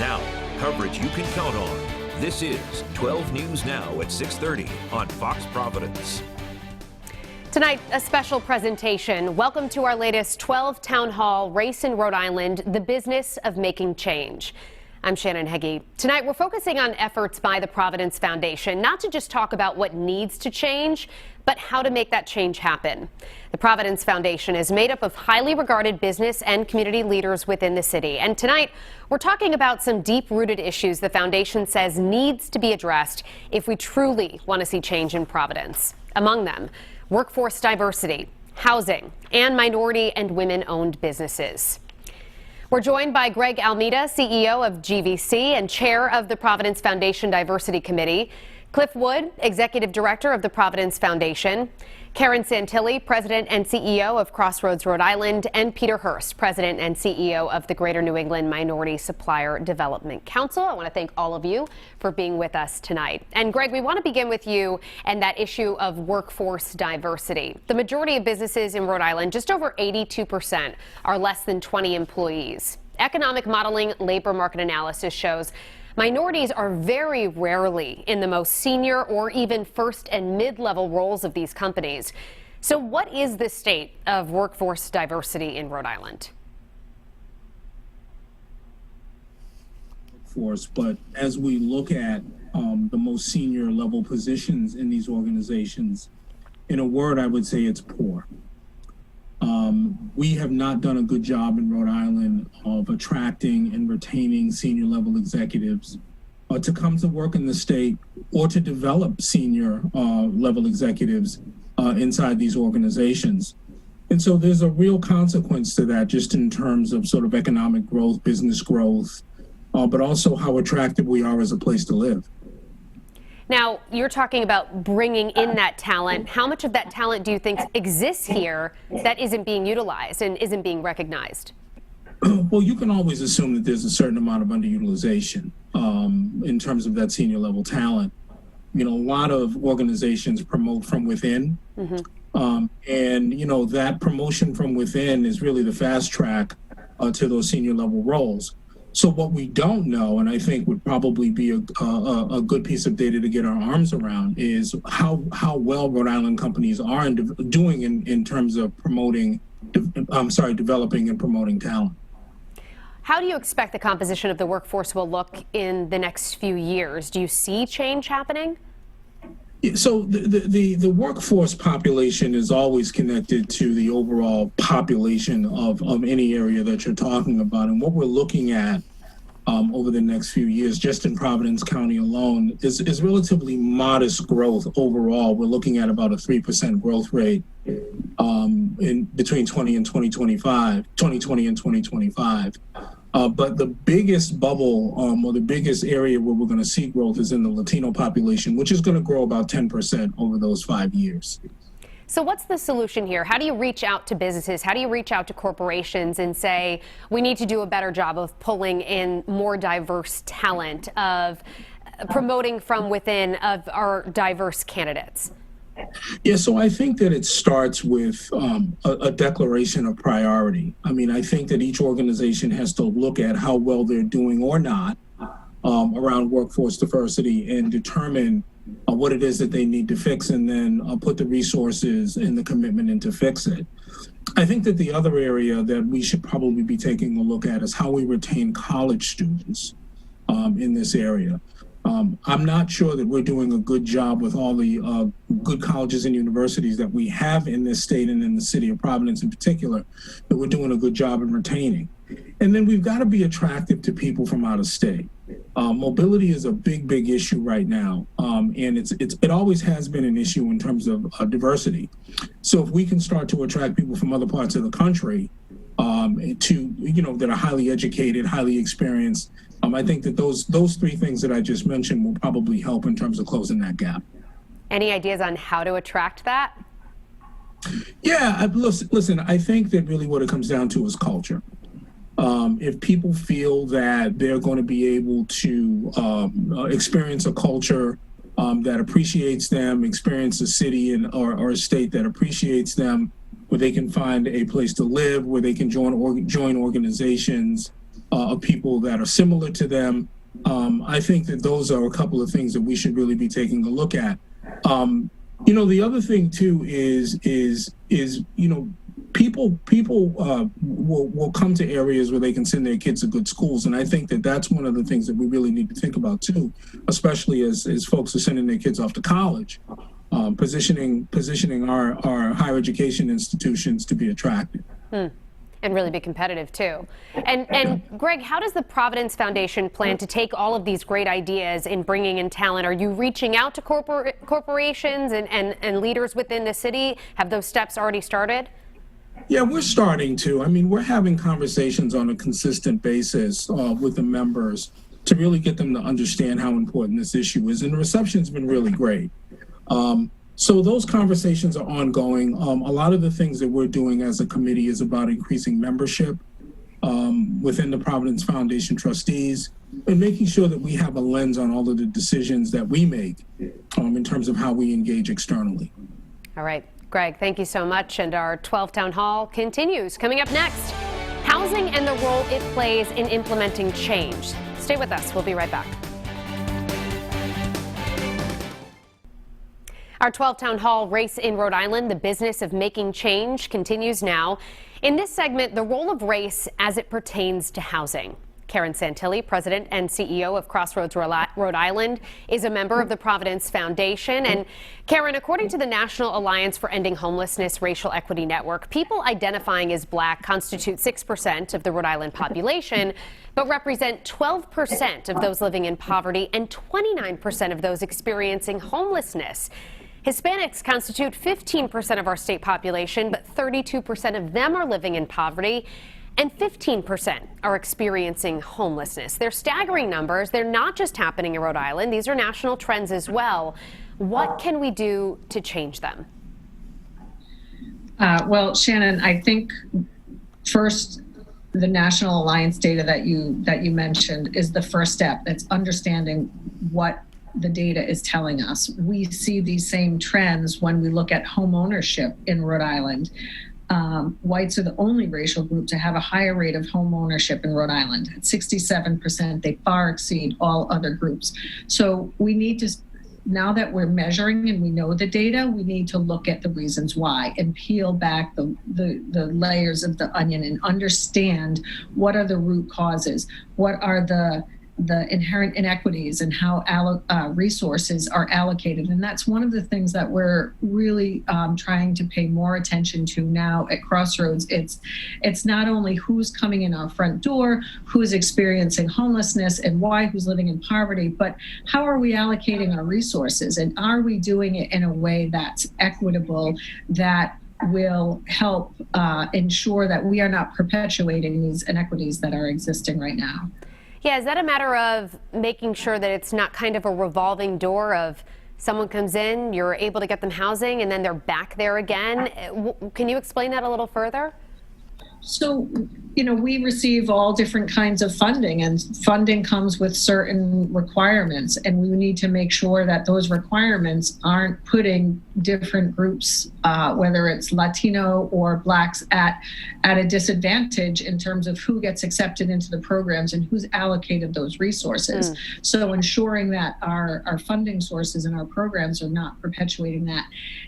Now, coverage you can count on. This is 12 News Now at 6:30 on Fox Providence. Tonight, a special presentation. Welcome to our latest 12 Town Hall race in Rhode Island, the business of making change. I'm Shannon Hegy. Tonight, we're focusing on efforts by the Providence Foundation, not to just talk about what needs to change, but how to make that change happen. The Providence Foundation is made up of highly regarded business and community leaders within the city. And tonight, we're talking about some deep-rooted issues the foundation says needs to be addressed if we truly want to see change in Providence. Among them, workforce diversity, housing, and minority and women-owned businesses. We're joined by Greg Almeida, CEO of GVC and chair of the Providence Foundation Diversity Committee, Cliff Wood, executive director of the Providence Foundation, Karen Santilli, president and CEO of Crossroads Rhode Island, and Peter Hurst, president and CEO of the Greater New England Minority Supplier Development Council. I want to thank all of you for being with us tonight. And Greg, we want to begin with you and that issue of workforce diversity. The majority of businesses in Rhode Island, just over 82%, are less than 20 employees. Economic modeling labor market analysis shows minorities are very rarely in the most senior or even first and mid-level roles of these companies. So what is the state of workforce diversity in Rhode Island? But as we look at the most senior level positions in these organizations, in a word, I would say it's poor. We have not done a good job in Rhode Island of attracting and retaining senior level executives to come to work in the state or to develop senior level executives inside these organizations. And so there's a real consequence to that just in terms of sort of economic growth, business growth, but also how attractive we are as a place to live. Now, you're talking about bringing in that talent. How much of that talent do you think exists here that isn't being utilized and isn't being recognized? Well, you can always assume that there's a certain amount of underutilization in terms of that senior level talent. You know, a lot of organizations promote from within. And, you know, that promotion from within is really the fast track to those senior level roles. So what we don't know, and I think would probably be a good piece of data to get our arms around, is how well Rhode Island companies are doing in terms of developing and promoting talent. How do you expect the composition of the workforce will look in the next few years? Do you see change happening? So the workforce population is always connected to the overall population of any area that you're talking about. And what we're looking at over the next few years, just in Providence County alone, is relatively modest growth overall. We're looking at about a 3% growth rate in between 2020 and 2025. But the biggest bubble or the biggest area where we're going to see growth is in the Latino population, which is going to grow about 10% over those 5 years. So what's the solution here? How do you reach out to businesses? How do you reach out to corporations and say, we need to do a better job of pulling in more diverse talent, of promoting from within of our diverse candidates? Yeah, so I think that it starts with a declaration of priority. I mean, I think that each organization has to look at how well they're doing or not around workforce diversity and determine what it is that they need to fix, and then put the resources and the commitment in to fix it. I think that the other area that we should probably be taking a look at is how we retain college students in this area. I'm not sure that we're doing a good job with all the good colleges and universities that we have in this state and in the city of Providence in particular, that we're doing a good job in retaining. And then we've got to be attractive to people from out of state. Mobility is a big issue right now, and it always has been an issue in terms of diversity. So if we can start to attract people from other parts of the country that are highly educated, highly experienced, I think that those three things that I just mentioned will probably help in terms of closing that gap. Any ideas on how to attract that? Yeah, listen, I think that really what it comes down to is culture. If people feel that they're going to be able to experience a culture that appreciates them, experience a city or a state that appreciates them, where they can find a place to live, where they can join organizations of people that are similar to them. I think that those are a couple of things that we should really be taking a look at. The other thing too is people will come to areas where they can send their kids to good schools, and I think that that's one of the things that we really need to think about too, especially as folks are sending their kids off to college, positioning our higher education institutions to be attractive. And really be competitive too. And Greg, how does the Providence Foundation plan to take all of these great ideas in bringing in talent? Are you reaching out to corporations and leaders within the city? Have those steps already started? Yeah, we're starting to. I mean, we're having conversations on a consistent basis with the members to really get them to understand how important this issue is. And the reception's been really great. So those conversations are ongoing. A lot of the things that we're doing as a committee is about increasing membership within the Providence Foundation trustees and making sure that we have a lens on all of the decisions that we make in terms of how we engage externally. All right, Greg, thank you so much. And our 12 Town Hall continues. Coming up next, housing and the role it plays in implementing change. Stay with us. We'll be right back. Our 12 Town Hall race in Rhode Island, the business of making change, continues now. In this segment, the role of race as it pertains to housing. Karen Santilli, President and CEO of Crossroads Rhode Island, is a member of the Providence Foundation. And Karen, according to the National Alliance for Ending Homelessness Racial Equity Network, people identifying as Black constitute 6% of the Rhode Island population, but represent 12% of those living in poverty and 29% of those experiencing homelessness. Hispanics constitute 15% of our state population, but 32% of them are living in poverty, and 15% are experiencing homelessness. They're staggering numbers. They're not just happening in Rhode Island. These are national trends as well. What can we do to change them? Well, Shannon, I think first, the National Alliance data that you mentioned is the first step. That's understanding what the data is telling us. We see these same trends when we look at home ownership in Rhode Island. Whites are the only racial group to have a higher rate of home ownership in Rhode Island. At 67%, they far exceed all other groups. So we need to, now that we're measuring and we know the data, we need to look at the reasons why and peel back the layers of the onion and understand what are the root causes, what are the inherent inequities and how resources are allocated. And that's one of the things that we're really trying to pay more attention to now at Crossroads. It's not only who's coming in our front door, who's experiencing homelessness and why, who's living in poverty, but how are we allocating our resources? And are we doing it in a way that's equitable, that will help ensure that we are not perpetuating these inequities that are existing right now? Yeah, is that a matter of making sure that it's not kind of a revolving door of someone comes in, you're able to get them housing, and then they're back there again? Can you explain that a little further? So, we receive all different kinds of funding, and funding comes with certain requirements, and we need to make sure that those requirements aren't putting different groups, whether it's Latino or Blacks, at a disadvantage in terms of who gets accepted into the programs and who's allocated those resources. So ensuring that our funding sources and our programs are not perpetuating that.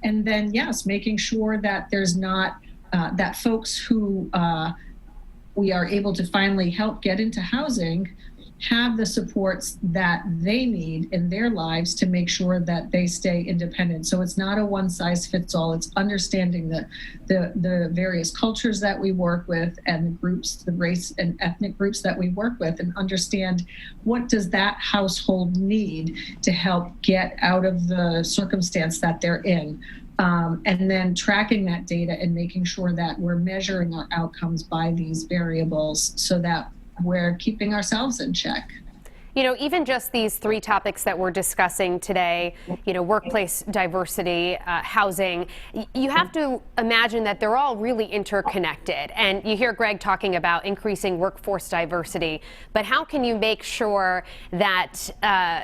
And then, yes, making sure that there's not that folks who we are able to finally help get into housing have the supports that they need in their lives to make sure that they stay independent. So it's not a one size fits all. It's understanding the various cultures that we work with and the groups, the race and ethnic groups that we work with, and understand what does that household need to help get out of the circumstance that they're in. And then tracking that data and making sure that we're measuring our outcomes by these variables so that we're keeping ourselves in check. You know, even just these three topics that we're discussing today, you know, workplace diversity, housing, you have to imagine that they're all really interconnected. And you hear Greg talking about increasing workforce diversity, but how can you make sure that,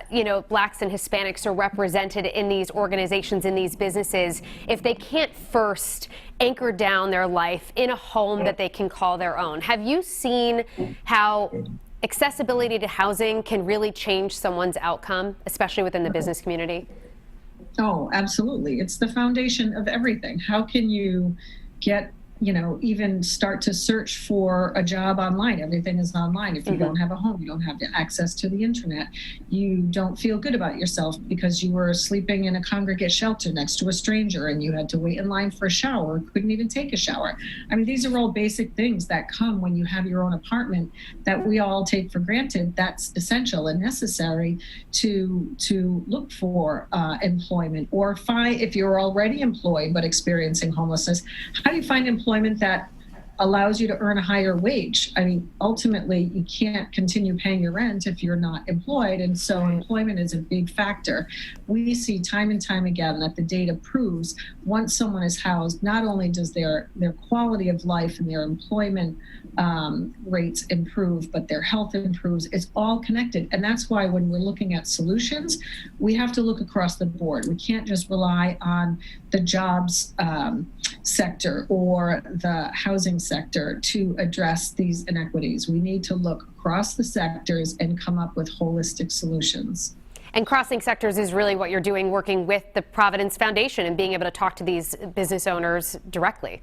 you know, Blacks and Hispanics are represented in these organizations, in these businesses, if they can't first anchor down their life in a home that they can call their own? Have you seen how accessibility to housing can really change someone's outcome, especially within the business community? Oh, absolutely. It's the foundation of everything. How can you get, you know, even start to search for a job online? Everything is online. If you don't have a home, you don't have the access to the internet. You don't feel good about yourself because you were sleeping in a congregate shelter next to a stranger and you had to wait in line for a shower, couldn't even take a shower. I mean, these are all basic things that come when you have your own apartment that we all take for granted. That's essential and necessary to look for employment, or find, if you're already employed but experiencing homelessness, how do you find employment that allows you to earn a higher wage? I mean, ultimately, you can't continue paying your rent if you're not employed. And so employment is a big factor. We see time and time again that the data proves once someone is housed, not only does their quality of life and their employment rates improve, but their health improves. It's all connected. And that's why when we're looking at solutions, we have to look across the board. We can't just rely on the jobs sector or the housing sector to address these inequities. We need to look across the sectors and come up with holistic solutions. And crossing sectors is really what you're doing, working with the Providence Foundation and being able to talk to these business owners directly.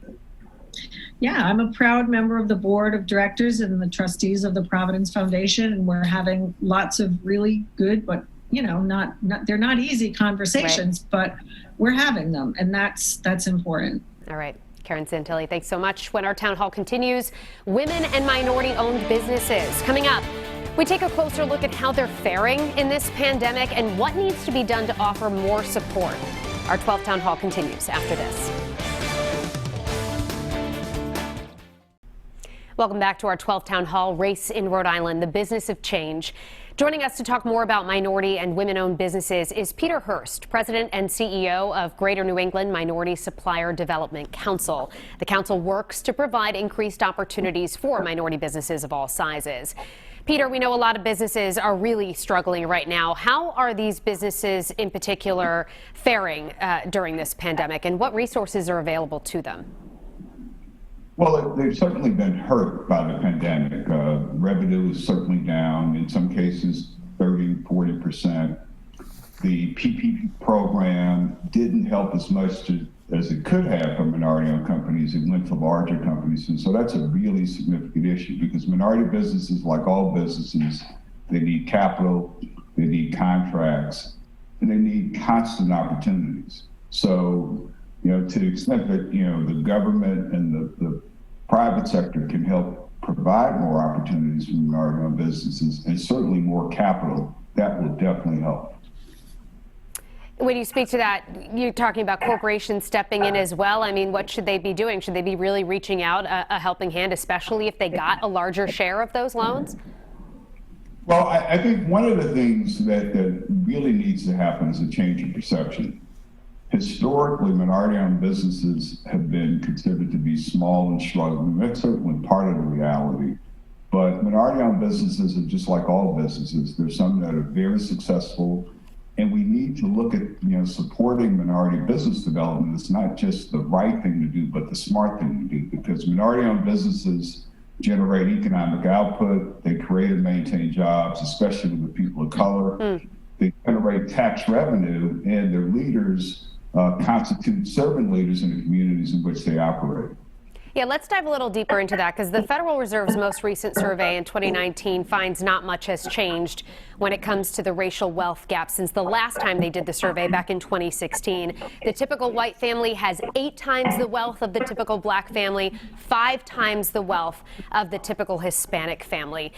Yeah, I'm a proud member of the board of directors and the trustees of the Providence Foundation, and we're having lots of really good, but you know, they're not easy conversations, but we're having them, and that's important. All right. Karen Santilli, thanks so much. When our town hall continues, women and minority-owned businesses. Coming up, we take a closer look at how they're faring in this pandemic and what needs to be done to offer more support. Our 12th Town Hall continues after this. Welcome back to our 12th Town Hall, Race in Rhode Island, the business of change. Joining us to talk more about minority and women-owned businesses is Peter Hurst, President and CEO of Greater New England Minority Supplier Development Council. The council works to provide increased opportunities for minority businesses of all sizes. Peter, we know a lot of businesses are really struggling right now. How are these businesses in particular faring during this pandemic, and what resources are available to them? Well, they've certainly been hurt by the pandemic. Revenue is certainly down, in some cases 30, 40%. The PPP program didn't help as much as it could have for minority-owned companies. It went to larger companies. And so that's a really significant issue because minority businesses, like all businesses, they need capital, they need contracts, and they need constant opportunities. So, you know, to the extent that, you know, the government and the private sector can help provide more opportunities for minority-owned businesses and certainly more capital, that will definitely help. When you speak to that, you're talking about corporations stepping in as well. I mean, what should they be doing? Should they be really reaching out a helping hand, especially if they got a larger share of those loans? Well, I think one of the things that really needs to happen is a change in perception. Historically, minority-owned businesses have been considered to be small and struggling. That's certainly part of the reality. But minority-owned businesses are just like all businesses. There's some that are very successful, and we need to look at, you know, supporting minority business development. It's not just the right thing to do, but the smart thing to do, because minority-owned businesses generate economic output. They create and maintain jobs, especially with people of color. They generate tax revenue, and their leaders constitute servant leaders in the communities in which they operate. Yeah, let's dive a little deeper into that, because the Federal Reserve's most recent survey in 2019 finds not much has changed when it comes to the racial wealth gap since the last time they did the survey back in 2016. The typical white family has 8 times the wealth of the typical black family, 5 times the wealth of the typical Hispanic family.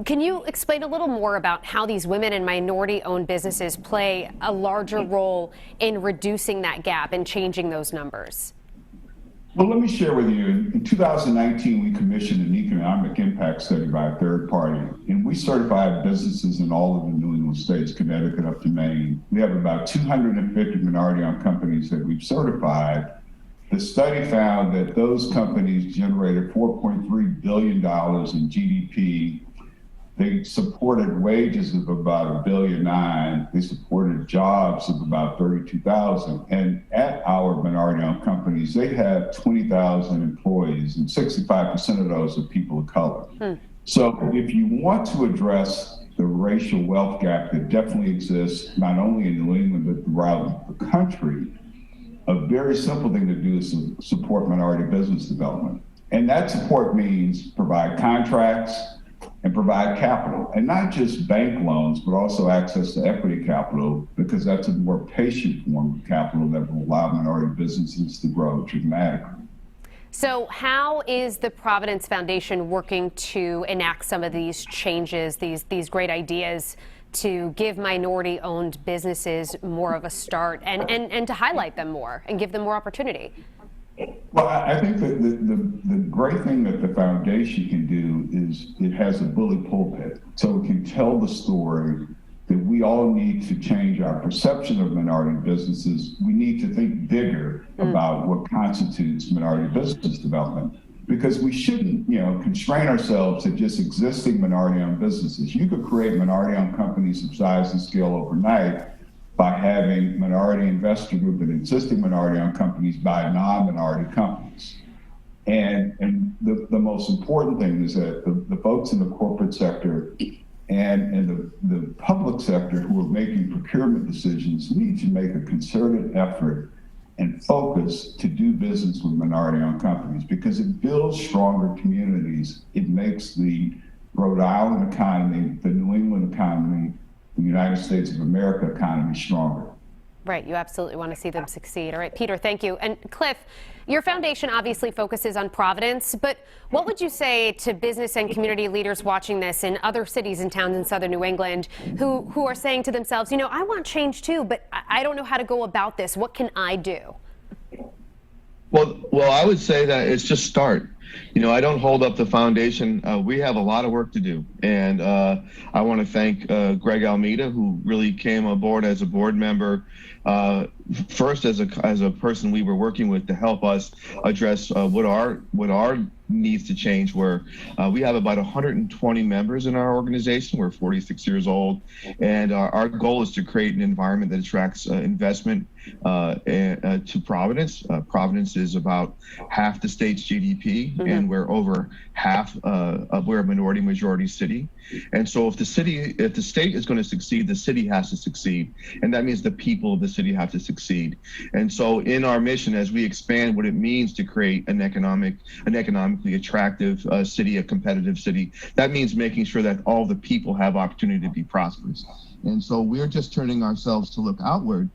Can you explain a little more about how these women and minority-owned businesses play a larger role in reducing that gap and changing those numbers? Well, let me share with you. In 2019, we commissioned an economic impact study by a third party, and we certified businesses in all of the New England states, Connecticut up to Maine. We have about 250 minority-owned companies that we've certified. The study found that those companies generated $4.3 billion in GDP. They supported wages of about $1.9 billion. They supported jobs of about 32,000. And at our minority-owned companies, they have 20,000 employees, and 65% of those are people of color. So if you want to address the racial wealth gap that definitely exists, not only in New England, but throughout the country, a very simple thing to do is to support minority business development. And that support means provide contracts and provide capital, and not just bank loans, but also access to equity capital, because that's a more patient form of capital that will allow minority businesses to grow dramatically. So how is the Providence Foundation working to enact some of these changes, these great ideas to give minority-owned businesses more of a start and to highlight them more and give them more opportunity? Well, I think that the great thing that the foundation can do is it has a bully pulpit. So it can tell the story that we all need to change our perception of minority businesses. We need to think bigger about what constitutes minority business development, because we shouldn't, constrain ourselves to just existing minority-owned businesses. You could create minority-owned companies of size and scale overnight by having minority investor group and existing minority-owned companies buy non-minority companies. And the most important thing is that the folks in the corporate sector and the public sector who are making procurement decisions need to make a concerted effort and focus to do business with minority-owned companies, because it builds stronger communities. It makes the Rhode Island economy, the New England economy, the United States of America economy stronger. Right, you absolutely want to see them succeed. All right, Peter, thank you. And Cliff, your foundation obviously focuses on Providence, but what would you say to business and community leaders watching this in other cities and towns in southern New England who are saying to themselves, I want change too, but I don't know how to go about this. What can I do? Well, I would say that it's just start. I don't hold up the foundation. We have a lot of work to do. And I want to thank Greg Almeida, who really came aboard as a board member, first as a person we were working with to help us address what our needs to change were. We have about 120 members in our organization. We're 46 years old. And our goal is to create an environment that attracts investment to Providence. Providence is about half the state's GDP, and we're over half we're a minority majority city. And so if the state is going to succeed, the city has to succeed. And that means the people of the city have to succeed. And so in our mission, as we expand what it means to create an economically attractive city, a competitive city, that means making sure that all the people have opportunity to be prosperous. And so we're just turning ourselves to look outward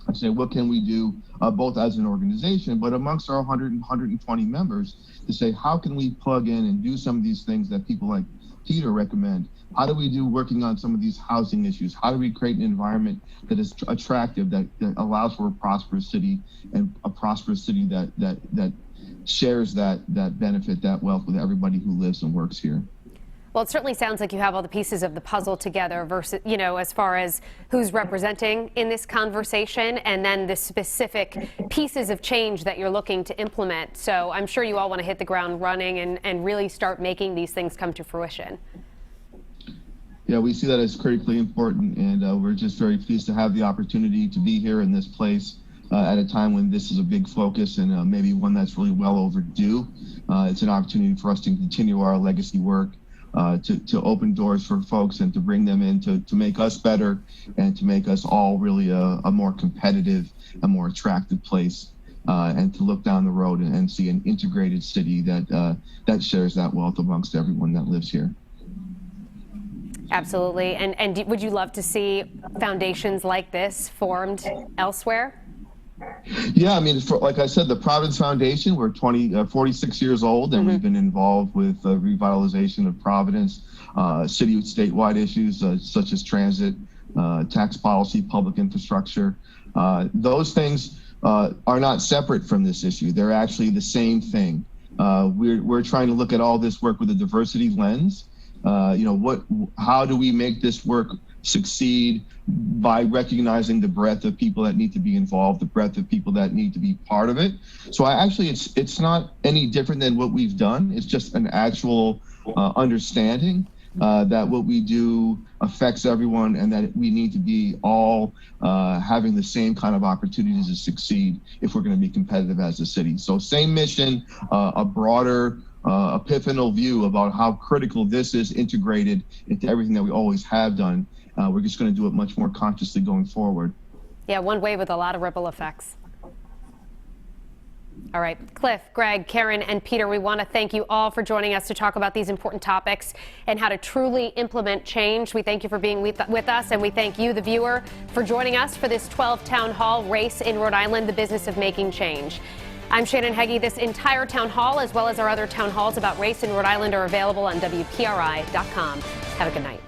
and say, what can we do both as an organization, but amongst our 120 members, to say, how can we plug in and do some of these things that people like Peter recommend? How do we do working on some of these housing issues? How do we create an environment that is attractive, that allows for a prosperous city, and a prosperous city that shares that benefit, that wealth with everybody who lives and works here? Well, it certainly sounds like you have all the pieces of the puzzle together versus, as far as who's representing in this conversation and then the specific pieces of change that you're looking to implement. So I'm sure you all want to hit the ground running and really start making these things come to fruition. Yeah, we see that as critically important, and we're just very pleased to have the opportunity to be here in this place at a time when this is a big focus and maybe one that's really well overdue. It's an opportunity for us to continue our legacy work. To open doors for folks and to bring them in to make us better and to make us all really a more competitive, a more attractive place, and to look down the road and see an integrated city that shares that wealth amongst everyone that lives here. Absolutely. And would you love to see foundations like this formed elsewhere? Yeah, I mean, like I said, the Providence Foundation, we're 46 years old, and we've been involved with revitalization of Providence, city statewide issues such as transit, tax policy, public infrastructure. Those things are not separate from this issue. They're actually the same thing. We're trying to look at all this work with a diversity lens. How do we make this work succeed by recognizing the breadth of people that need to be involved, the breadth of people that need to be part of it. So it's not any different than what we've done. It's just an actual understanding that what we do affects everyone and that we need to be all having the same kind of opportunities to succeed if we're going to be competitive as a city. So same mission, a broader epiphanal view about how critical this is integrated into everything that we always have done. We're just going to do it much more consciously going forward. Yeah, one way with a lot of ripple effects. All right, Cliff, Greg, Karen, and Peter, we want to thank you all for joining us to talk about these important topics and how to truly implement change. We thank you for being with us, and we thank you, the viewer, for joining us for this 12 Town Hall Race in Rhode Island, the business of making change. I'm Shannon Hegy. This entire town hall, as well as our other town halls about race in Rhode Island, are available on WPRI.com. Have a good night.